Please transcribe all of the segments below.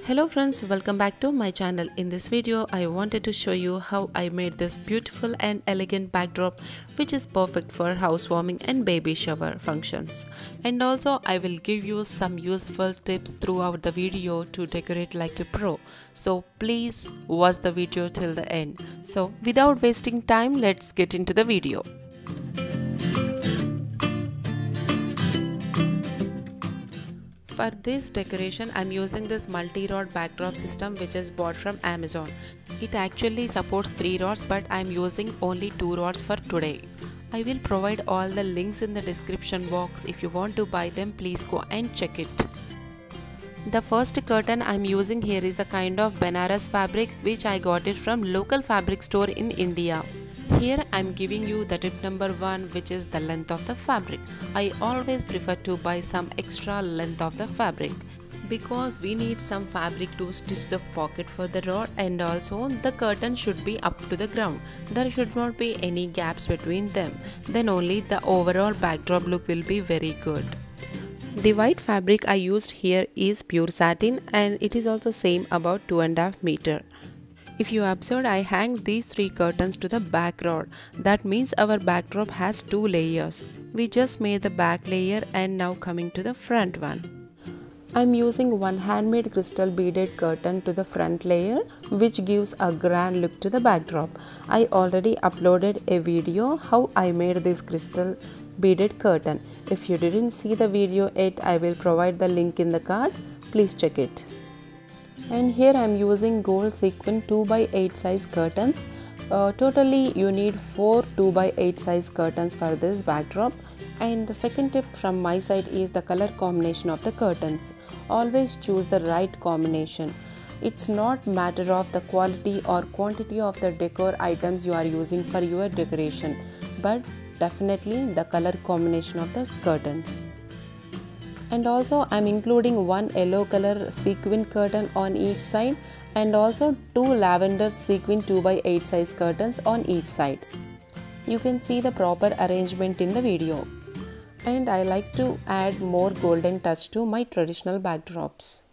Hello friends, welcome back to my channel. In this video, I wanted to show you how I made this beautiful and elegant backdrop which is perfect for housewarming and baby shower functions. And also I will give you some useful tips throughout the video to decorate like a pro. So please watch the video till the end. So without wasting time, let's get into the video. For this decoration, I'm using this multi-rod backdrop system which is bought from Amazon. It actually supports 3 rods but I'm using only 2 rods for today. I will provide all the links in the description box. If you want to buy them, please go and check it. The first curtain I'm using here is a kind of Banaras fabric which I got it from local fabric store in India. Here I'm giving you the tip number 1, which is the length of the fabric. I always prefer to buy some extra length of the fabric because we need some fabric to stitch the pocket for the rod, and also the curtain should be up to the ground. There should not be any gaps between them. Then only the overall backdrop look will be very good. The white fabric I used here is pure satin and it is also same about 2.5 meters. If you observed, I hang these 3 curtains to the back rod. That means our backdrop has 2 layers. We just made the back layer and now coming to the front one. I'm using one handmade crystal beaded curtain to the front layer which gives a grand look to the backdrop. I already uploaded a video how I made this crystal beaded curtain. If you didn't see the video yet, I will provide the link in the cards. Please check it. And here I am using gold sequin 2x8 size curtains. Totally you need 4 2x8 size curtains for this backdrop. And the second tip from my side is the color combination of the curtains. Always choose the right combination. It's not matter of the quality or quantity of the decor items you are using for your decoration, but definitely the color combination of the curtains. And also I'm including one yellow color sequin curtain on each side and also 2 lavender sequin 2x8 size curtains on each side. You can see the proper arrangement in the video. And I like to add more golden touch to my traditional backdrops.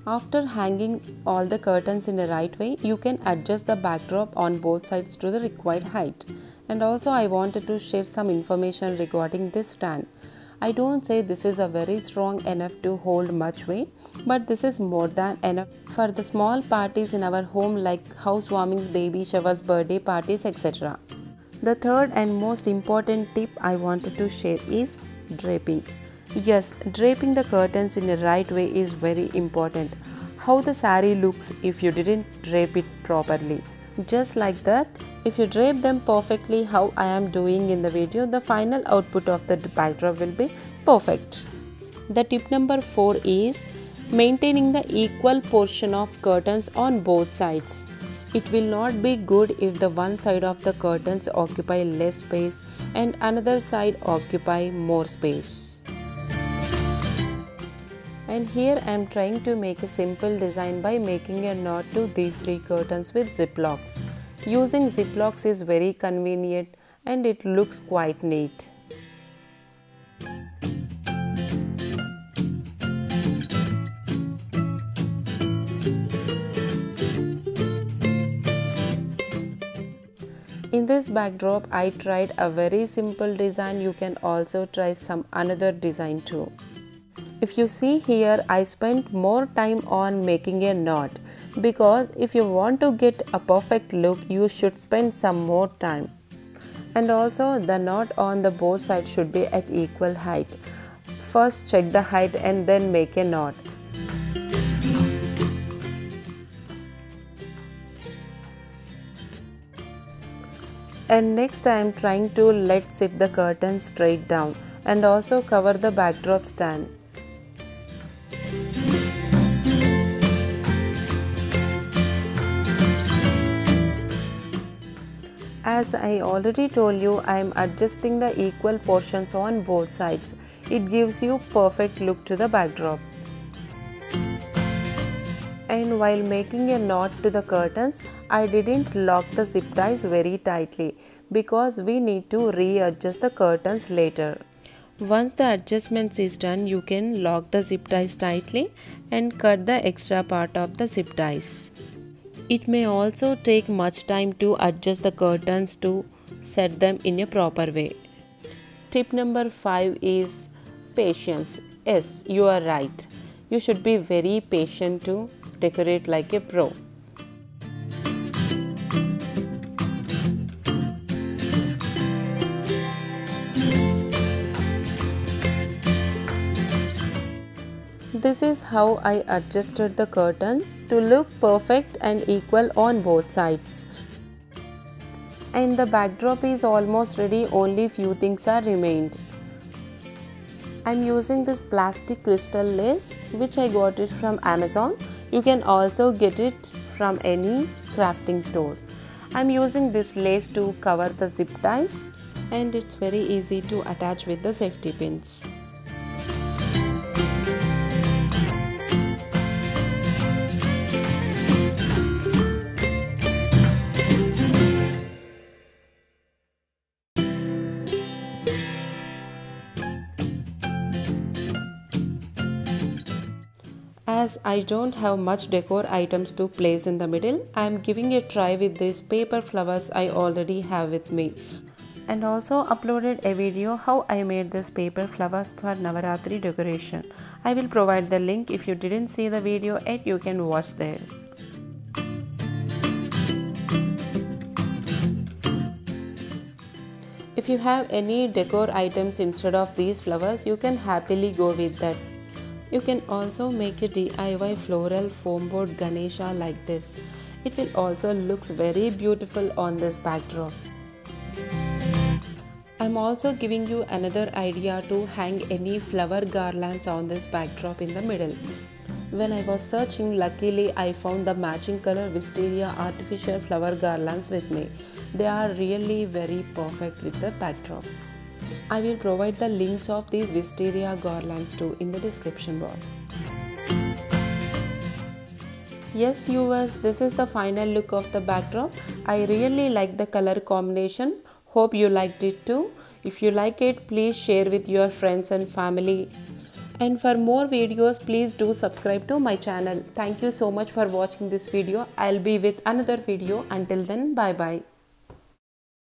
After hanging all the curtains in the right way, you can adjust the backdrop on both sides to the required height. And also I wanted to share some information regarding this stand. I don't say this is a very strong enough to hold much weight, but this is more than enough for the small parties in our home like housewarmings, baby showers, birthday parties, etc. The third and most important tip I wanted to share is draping. Yes, draping the curtains in the right way is very important. How the saree looks if you didn't drape it properly. Just like that, if you drape them perfectly how I am doing in the video, the final output of the backdrop will be perfect. The tip number 4 is maintaining the equal portion of curtains on both sides. It will not be good if the one side of the curtains occupy less space and another side occupy more space. And here I am trying to make a simple design by making a knot to these 3 curtains with ziplocks. Using ziplocks is very convenient and it looks quite neat. In this backdrop, I tried a very simple design. You can also try some another design too. If you see here, I spent more time on making a knot because if you want to get a perfect look, you should spend some more time. And also the knot on the both sides should be at equal height. First check the height and then make a knot. And next I am trying to let sit the curtain straight down and also cover the backdrop stand. As I already told you, I am adjusting the equal portions on both sides. It gives you perfect look to the backdrop. And while making a knot to the curtains, I didn't lock the zip ties very tightly because we need to readjust the curtains later. Once the adjustments is done, you can lock the zip ties tightly and cut the extra part of the zip ties. It may also take much time to adjust the curtains to set them in a proper way. Tip number 5 is patience. Yes, you are right. You should be very patient to decorate like a pro. This is how I adjusted the curtains to look perfect and equal on both sides. And the backdrop is almost ready, only few things are remained. I'm using this plastic crystal lace which I got it from Amazon. You can also get it from any crafting stores. I'm using this lace to cover the zip ties and it's very easy to attach with the safety pins. As I don't have much decor items to place in the middle, I am giving a try with these paper flowers I already have with me. And also uploaded a video how I made this paper flowers for Navaratri decoration. I will provide the link. If you didn't see the video yet, you can watch there. If you have any decor items instead of these flowers, you can happily go with that. You can also make a DIY floral foam board Ganesha like this. It will also look very beautiful on this backdrop. I'm also giving you another idea to hang any flower garlands on this backdrop in the middle. When I was searching, luckily I found the matching color Wisteria artificial flower garlands with me. They are really very perfect with the backdrop. I will provide the links of these Wisteria garlands too in the description box. Yes viewers, this is the final look of the backdrop. I really like the color combination. Hope you liked it too. If you like it, please share with your friends and family. And for more videos, please do subscribe to my channel. Thank you so much for watching this video. I'll be with another video. Until then, bye bye.